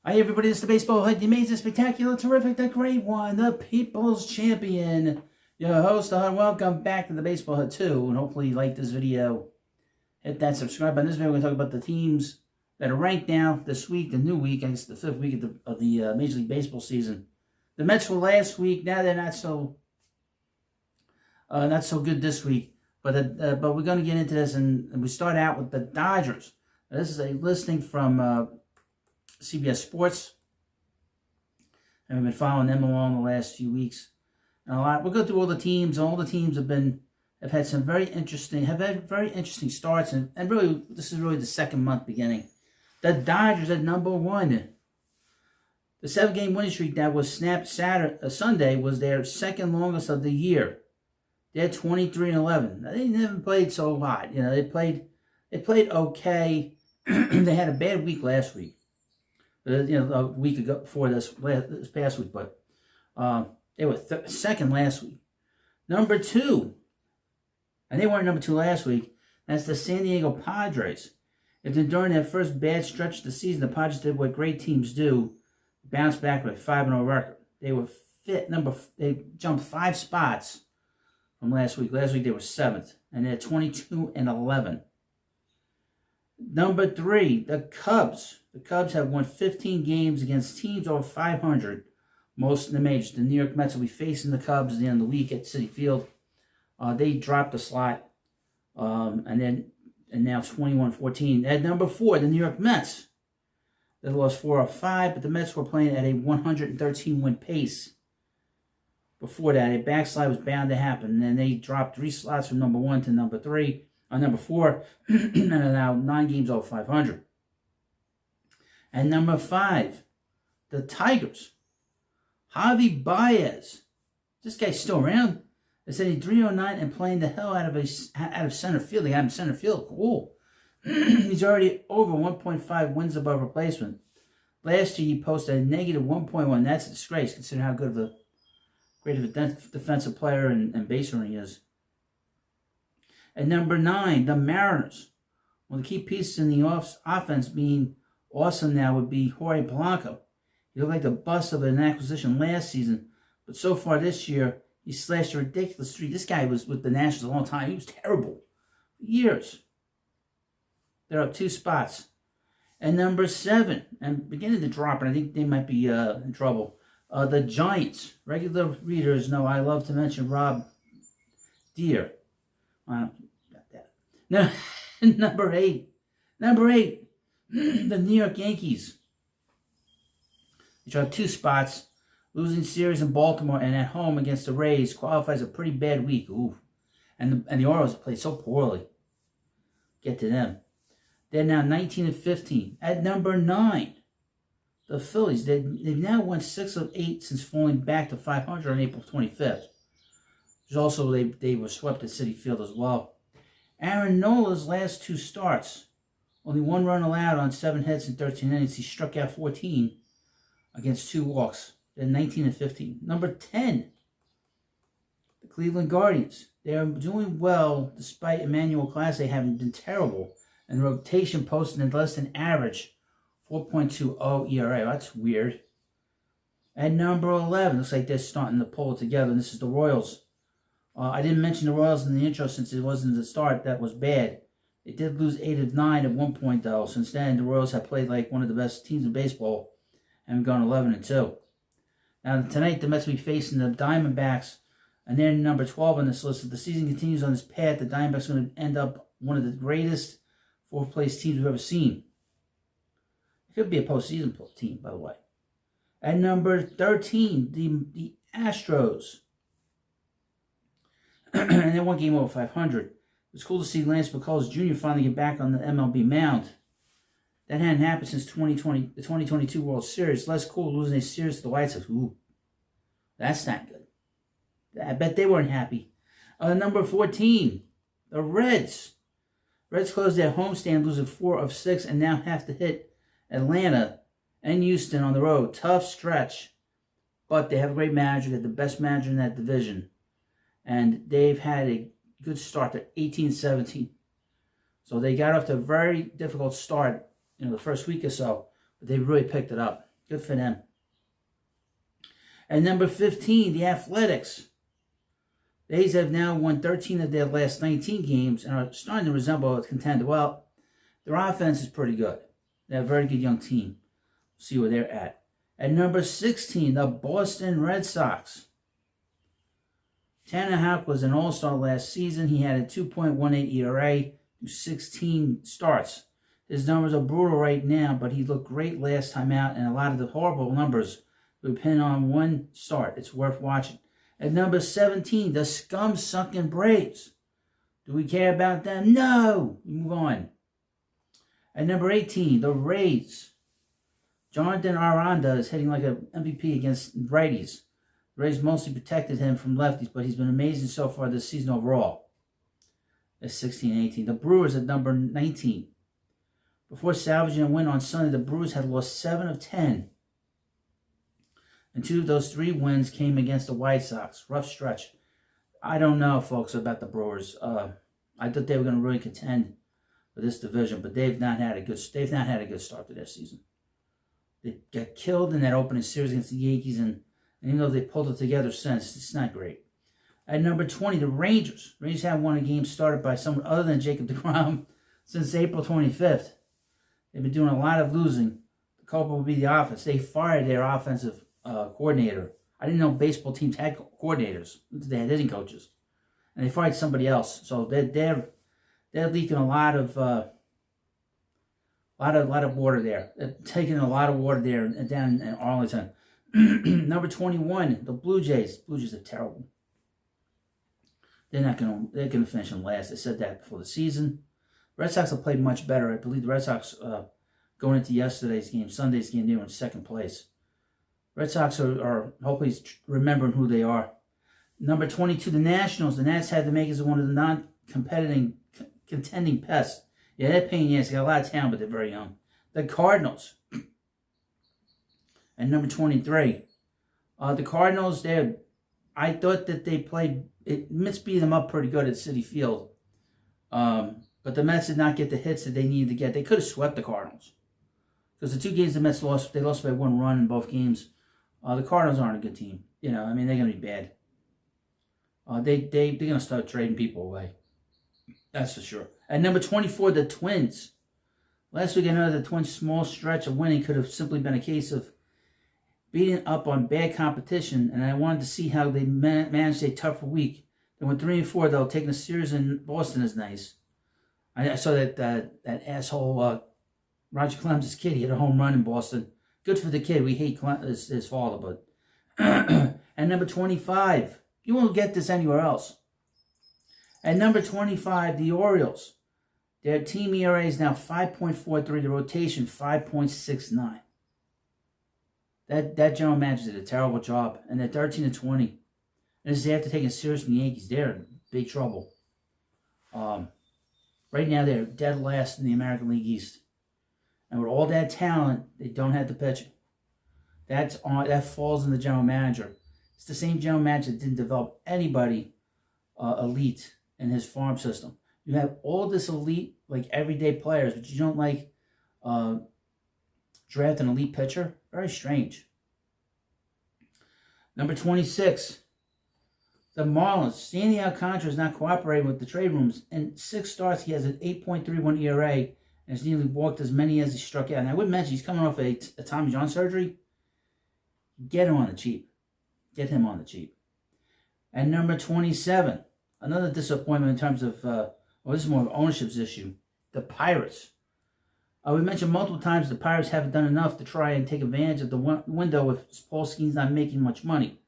Hi everybody, it's the Baseball Head, the amazing, spectacular, terrific, the great one, the People's Champion. Your host, welcome back to the Baseball Head 2, and hopefully you like this video. Hit that subscribe button. This video, we're going to talk about the teams that are ranked now this week, the new week, I guess the 5th week of the Major League Baseball season. The Mets were last week, now they're not so good this week, but we're going to get into this, and we start out with the Dodgers. Now, this is a listing from CBS Sports, and we've been following them along the last few weeks. And we'll go through all the teams. All the teams have had very interesting starts, and really this is really the second month beginning. The Dodgers at number 1. The 7-game winning streak that was snapped Sunday was their second longest of the year. They're 23-11. Now, they never played so hot. You know, they played okay. They had a bad week last week. A week ago before this past week, but they were second last week. Number 2, and they weren't number 2 last week. That's the San Diego Padres. During their first bad stretch of the season, the Padres did what great teams do: bounce back with a 5-0 record. They were they jumped 5 spots from last week. Last week they were 7th, and they're 22-11. Number 3, the Cubs. The Cubs have won 15 games against teams over 500, most in the majors. The New York Mets will be facing the Cubs at the end of the week at Citi Field. They dropped a slot, and now 21-14. At number 4, the New York Mets. They lost 4 of 5, but the Mets were playing at a 113-win pace. Before that, a backslide was bound to happen, and then they dropped 3 slots from number 1 to number 4, and are now 9 games over 500. And number 5, the Tigers. Javi Baez. This guy's still around. They said he's 309 and playing the hell out of center field. They got him center field. Cool. He's already over 1.5 wins above replacement. Last year he posted a negative 1.1. That's a disgrace considering how good of a defensive player and base runner he is. At number 9, the Mariners. One of the key pieces in the offense being awesome now would be Jorge Polanco. He looked like the bust of an acquisition last season, but so far this year, he slashed a ridiculous streak. This guy was with the Nationals a long time. He was terrible for years. They're up 2 spots. And number 7, and beginning to drop, and I think they might be in trouble, the Giants. Regular readers know I love to mention Rob Deere. No, number 8, the New York Yankees. They dropped 2 spots, losing series in Baltimore and at home against the Rays qualifies a pretty bad week. Ooh, and the Orioles played so poorly. Get to them. They're now 19-15. At number 9, the Phillies. They've now won 6 of 8 since falling back to 500 on April 25th. There's also they were swept at Citi Field as well. Aaron Nola's last 2 starts, only 1 run allowed on 7 hits in 13 innings. He struck out 14 against 2 walks. They're 19-15. Number 10, the Cleveland Guardians. They are doing well despite Emmanuel Clase having been terrible, and rotation posted in less than average 4.20 ERA. That's weird. At number 11, looks like they're starting to pull it together. And this is the Royals. I didn't mention the Royals in the intro since it wasn't the start that was bad. They did lose 8 of 9 at one point, though. Since then, the Royals have played like one of the best teams in baseball and gone 11-2. Now, tonight, the Mets will be facing the Diamondbacks, and they're number 12 on this list. If the season continues on this path, the Diamondbacks are going to end up one of the greatest 4th-place teams we've ever seen. It could be a postseason team, by the way. At number 13, the Astros. And then 1 game over 500. It was cool to see Lance McCullers Jr. finally get back on the MLB mound. That hadn't happened since the 2022 World Series. Less cool losing a series to the White Sox. Ooh, that's not good. I bet they weren't happy. Number 14, the Reds. Reds closed their homestand, losing 4 of 6, and now have to hit Atlanta and Houston on the road. Tough stretch, but they have a great manager. They're the best manager in that division. And they've had a good start to 18-17. So they got off to a very difficult start, the first week or so, but they really picked it up. Good for them. At number 15, the Athletics. The A's have now won 13 of their last 19 games and are starting to resemble a contender. Well, their offense is pretty good. They have a very good young team. We'll see where they're at. At number 16, the Boston Red Sox. Tanner Houck was an all-star last season. He had a 2.18 ERA through 16 starts. His numbers are brutal right now, but he looked great last time out, and a lot of the horrible numbers would depend on one start. It's worth watching. At number 17, the scum-sucking Braves. Do we care about them? No! We move on. At number 18, the Rays. Jonathan Aranda is hitting like an MVP against righties. The Rays mostly protected him from lefties, but he's been amazing so far this season overall. That's 16 and 18. The Brewers at number 19. Before salvaging a win on Sunday, the Brewers had lost 7 of 10. And 2 of those 3 wins came against the White Sox. Rough stretch. I don't know, folks, about the Brewers. I thought they were going to really contend for this division, but they've not had a good start to their season. They got killed in that opening series against the Yankees, and even though they pulled it together since, it's not great. At number 20, the Rangers. Rangers haven't won a game started by someone other than Jacob deGrom since April 25th. They've been doing a lot of losing. The culprit will be the offense. They fired their offensive coordinator. I didn't know baseball teams had coordinators. They had hitting coaches, and they fired somebody else. So they're leaking a lot of water there. They're taking a lot of water there down in Arlington. Number 21, the Blue Jays. Blue Jays are terrible. They're gonna finish in last. I said that before the season. Red Sox have played much better. I believe the Red Sox going into yesterday's game, Sunday's game, they were in second place. Red Sox are hopefully remembering who they are. Number 22, the Nationals. The Nats had to make it as one of the contending pests. Yeah, they're paying yes. They got a lot of talent, but they're very young. The Cardinals. And number 23. The Cardinals, I thought that they played, Mets beat them up pretty good at Citi Field. But the Mets did not get the hits that they needed to get. They could have swept the Cardinals. Because the 2 games the Mets lost, they lost by 1 run in both games. The Cardinals aren't a good team. They're going to be bad. They're going to start trading people away. That's for sure. At number 24, the Twins. Last week, I know the Twins' small stretch of winning could have simply been a case of beating up on bad competition, and I wanted to see how they managed a tougher week. They went 3-4, though. Taking a series in Boston is nice. I saw that asshole Roger Clemens' kid. He had a home run in Boston. Good for the kid. We hate his father, but at number 25, you won't get this anywhere else. At number 25, the Orioles. Their team ERA is now 5.43. The rotation 5.69. That general manager did a terrible job, and they're 13-20. And this is after taking serious from the Yankees. They're in big trouble. Right now, they're dead last in the American League East. And with all that talent, they don't have the pitching. That falls on the general manager. It's the same general manager that didn't develop anybody elite in his farm system. You have all this elite, like everyday players, but you don't like draft an elite pitcher. Very strange. Number 26. The Marlins. Sandy Alcantara is not cooperating with the trade rooms. In 6 starts, he has an 8.31 ERA and has nearly walked as many as he struck out. And I would mention he's coming off a Tommy John surgery. Get him on the cheap. Get him on the cheap. And number 27. Another disappointment in terms of, this is more of an ownership's issue. The Pirates. We mentioned multiple times the Pirates haven't done enough to try and take advantage of the window with Paul Skeens not making much money.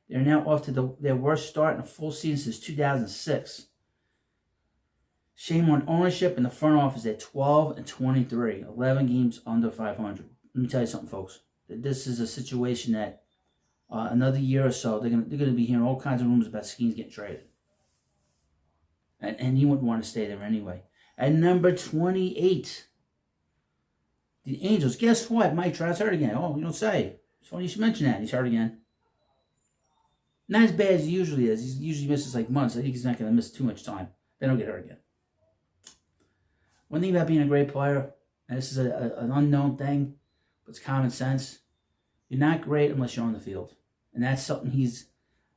They're now off to their worst start in a full season since 2006. Shame on ownership and the front office at 12-23, 11 games under 500. Let me tell you something, folks. This is a situation that another year or so they're gonna be hearing all kinds of rumors about Skeens getting traded, and he wouldn't want to stay there anyway. At number 28, the Angels. Guess what? Mike Trout's hurt again. Oh, you don't say. It's funny you should mention that. He's hurt again. Not as bad as he usually is. He usually misses like months. I think he's not going to miss too much time. Then he'll get hurt again. One thing about being a great player, and this is an unknown thing, but it's common sense. You're not great unless you're on the field. And that's something he's,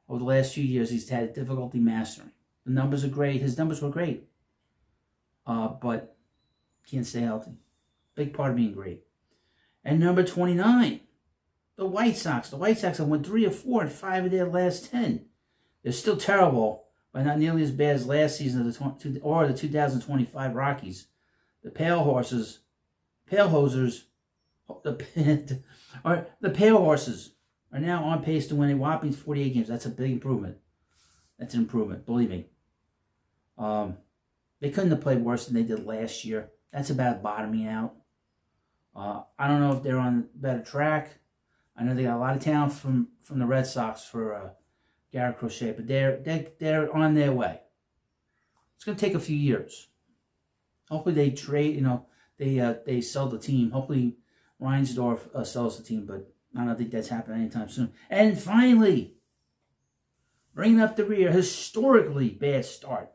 over the last few years, he's had difficulty mastering. The numbers are great. His numbers were great. But can't stay healthy. Big part of being great. And number 29, the White Sox. The White Sox have won 3 or 4 in 5 of their last 10. They're still terrible, but not nearly as bad as last season or the 2025 Rockies. The Pale Hosers, are now on pace to win a whopping 48 games. That's a big improvement. That's an improvement, believe me. They couldn't have played worse than they did last year. That's about bottoming out. I don't know if they're on a better track. I know they got a lot of talent from the Red Sox for Garrett Crochet, but they're on their way. It's going to take a few years. Hopefully they trade. They sell the team. Hopefully Reinsdorf sells the team, but I don't think that's happening anytime soon. And finally, bringing up the rear, historically bad start.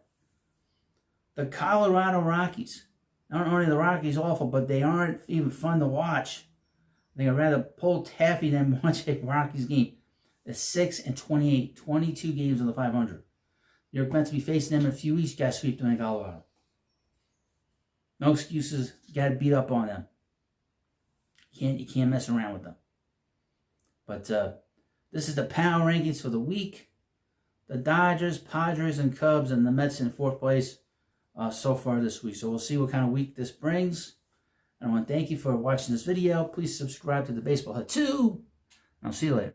The Colorado Rockies. Not only are the Rockies awful, but they aren't even fun to watch. I think I'd rather pull taffy than watch a Rockies game. They're 6-28, 22 games on the 500. You're meant to be facing them in a few weeks. Got to sweep them in Colorado. No excuses. You got to beat up on them. You can't mess around with them. But this is the power rankings for the week. The Dodgers, Padres, and Cubs, and the Mets in 4th place so far this week. So we'll see what kind of week this brings. And I want to thank you for watching this video. Please subscribe to the Baseball Hut 2. I'll see you later.